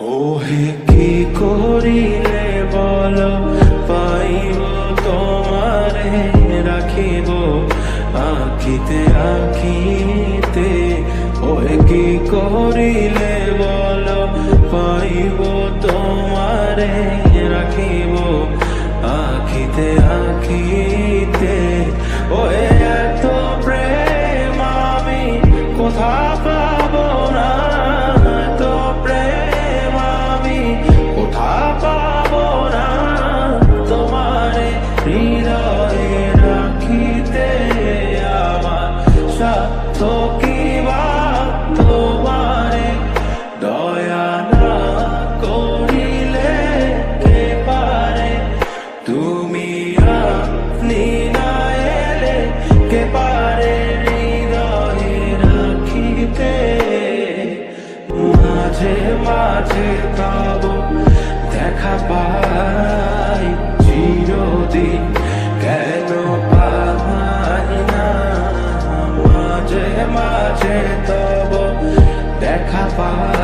ওহে কি করিলে বল পাইব তোমারে রাখিব আখিতে আখিতে। ওহে কি করিলে বল পাইব তোমারে রাখিব আখিতে আখিতে। ওহে এত প্রেম আমি কোথা পাব না, এত প্রেম আমি কোথা পাব না। তোমারে হৃদয়ে রাখিতে আমার সাধ্য কি বা তোমারে দয়া না করিলে কে পারে। তুমি আপনি না এলে কে পারে হৃদয়ে রাখিতে। মাঝে মাঝে তব দেখা পাই চিরদিন কেন পাই না। মাঝে মাঝে তব দেখা পাই